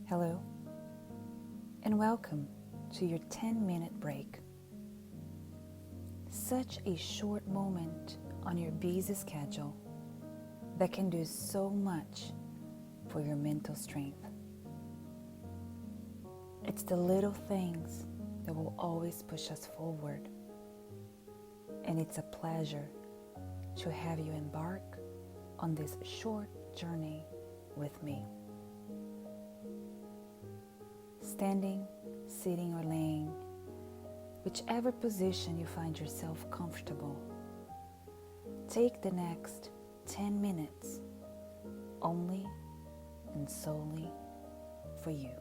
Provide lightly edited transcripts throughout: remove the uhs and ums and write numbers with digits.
Hello, and welcome to your 10-minute break. Such a short moment on your busy schedule that can do so much for your mental strength. It's the little things that will always push us forward, and it's a pleasure to have you embark on this short journey with me. Standing, sitting, or laying, whichever position you find yourself comfortable, take the next 10 minutes only and solely for you.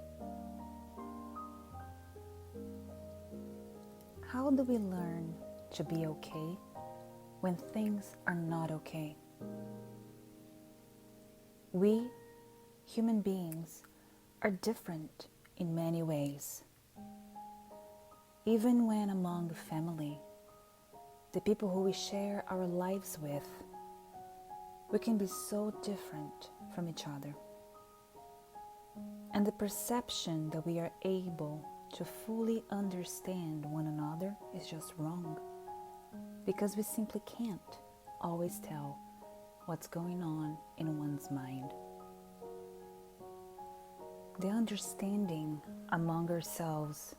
How do we learn to be okay when things are not okay? We, human beings, are different in many ways. Even when among family, the people who we share our lives with, we can be so different from each other. And the perception that we are able to fully understand one another is just wrong, because we simply can't always tell what's going on in one's mind. The understanding among ourselves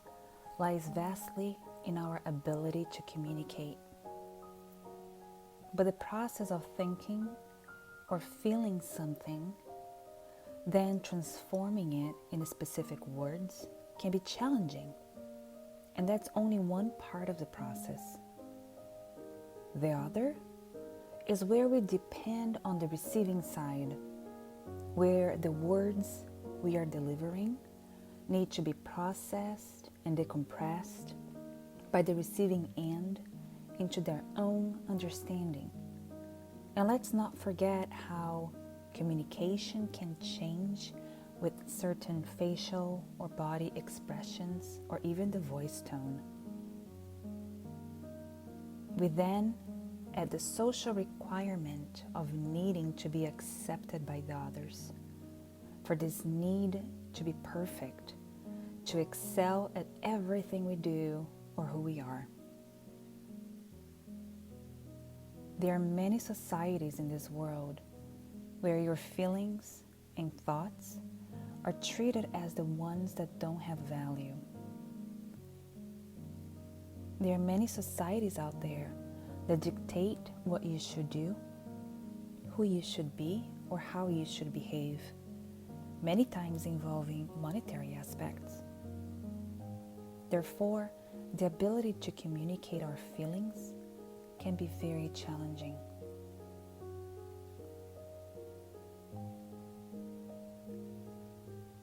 lies vastly in our ability to communicate. But the process of thinking or feeling something, then transforming it into specific words, can be challenging. And that's only one part of the process. The other is where we depend on the receiving side, where the words we are delivering need to be processed and decompressed by the receiving end into their own understanding. And let's not forget how communication can change with certain facial or body expressions or even the voice tone. We then add the social requirement of needing to be accepted by the others, for this need to be perfect, to excel at everything we do or who we are. There are many societies in this world where your feelings and thoughts are treated as the ones that don't have value. There are many societies out there that dictate what you should do, who you should be, or how you should behave, many times involving monetary aspects. Therefore, the ability to communicate our feelings can be very challenging.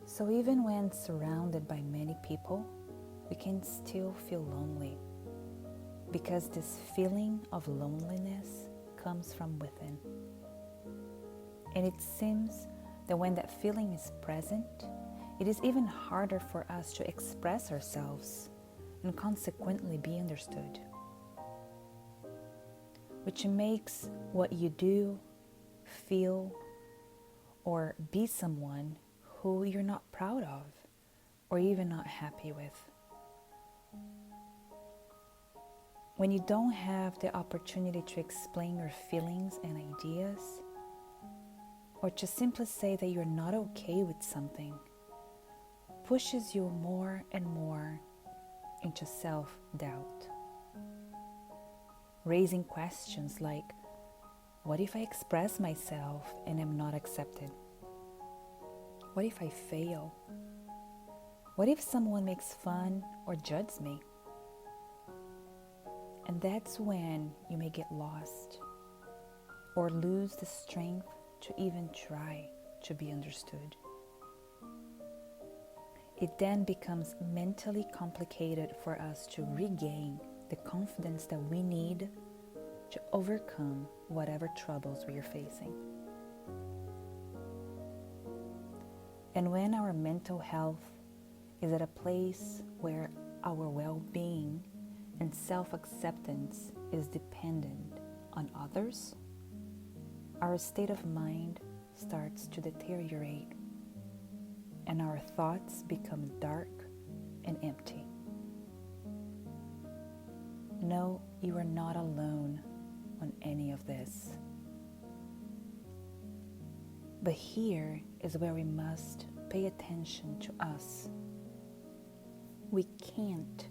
So even when surrounded by many people, we can still feel lonely, because this feeling of loneliness comes from within. And it seems that when that feeling is present, it is even harder for us to express ourselves and consequently be understood, which makes what you do, feel, or be someone who you're not proud of or even not happy with. When you don't have the opportunity to explain your feelings and ideas, or to simply say that you're not okay with something, pushes you more and more into self-doubt, raising questions like, what if I express myself and am not accepted? What if I fail? What if someone makes fun or judges me? And that's when you may get lost or lose the strength to even try to be understood. It then becomes mentally complicated for us to regain the confidence that we need to overcome whatever troubles we are facing. And when our mental health is at a place where our well-being and self-acceptance is dependent on others, our state of mind starts to deteriorate. and our thoughts become dark and empty. No, you are not alone on any of this. But here is where we must pay attention to us. We can't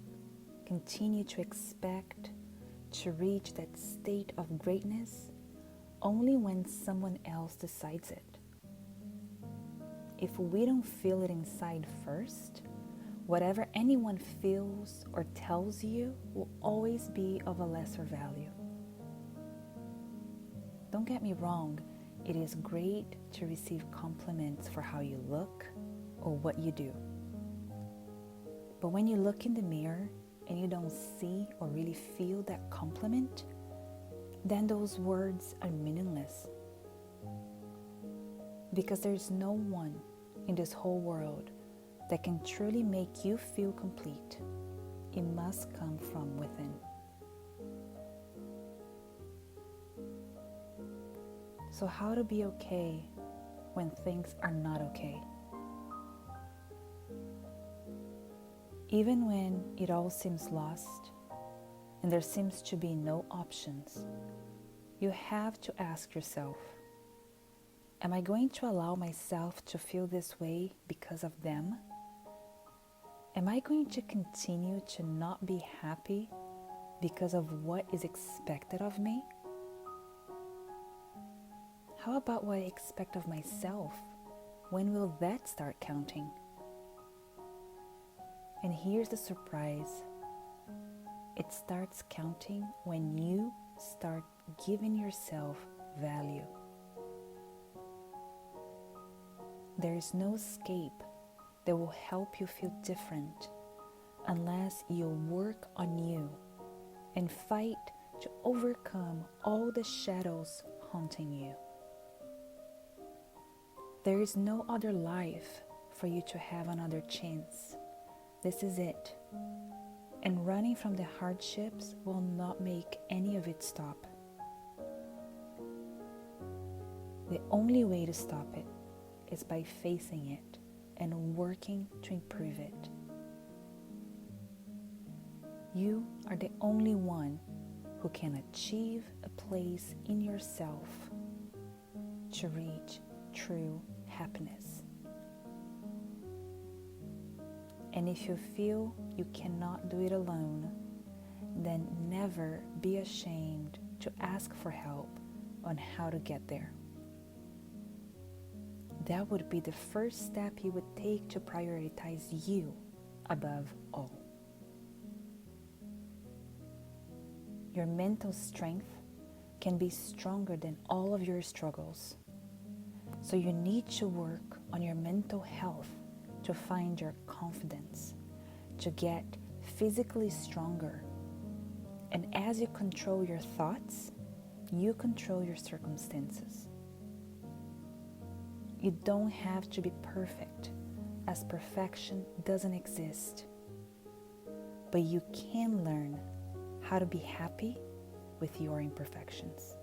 continue to expect to reach that state of greatness only when someone else decides it. If we don't feel it inside first, whatever anyone feels or tells you will always be of a lesser value. Don't get me wrong, it is great to receive compliments for how you look or what you do. But when you look in the mirror and you don't see or really feel that compliment, then those words are meaningless. Because there's no one in this whole world that can truly make you feel complete. It must come from within. So how to be okay when things are not okay? Even when it all seems lost and there seems to be no options, you have to ask yourself, am I going to allow myself to feel this way because of them? Am I going to continue to not be happy because of what is expected of me? How about what I expect of myself? When will that start counting? And here's the surprise. It starts counting when you start giving yourself value. There is no escape that will help you feel different unless you work on you and fight to overcome all the shadows haunting you. There is no other life for you to have another chance. This is it. And running from the hardships will not make any of it stop. The only way to stop it is by facing it and working to improve it. You are the only one who can achieve a place in yourself to reach true happiness. And if you feel you cannot do it alone, then never be ashamed to ask for help on how to get there. That would be the first step you would take to prioritize you above all. Your mental strength can be stronger than all of your struggles. So you need to work on your mental health to find your confidence, to get physically stronger. And as you control your thoughts, you control your circumstances. You don't have to be perfect, as perfection doesn't exist. But you can learn how to be happy with your imperfections.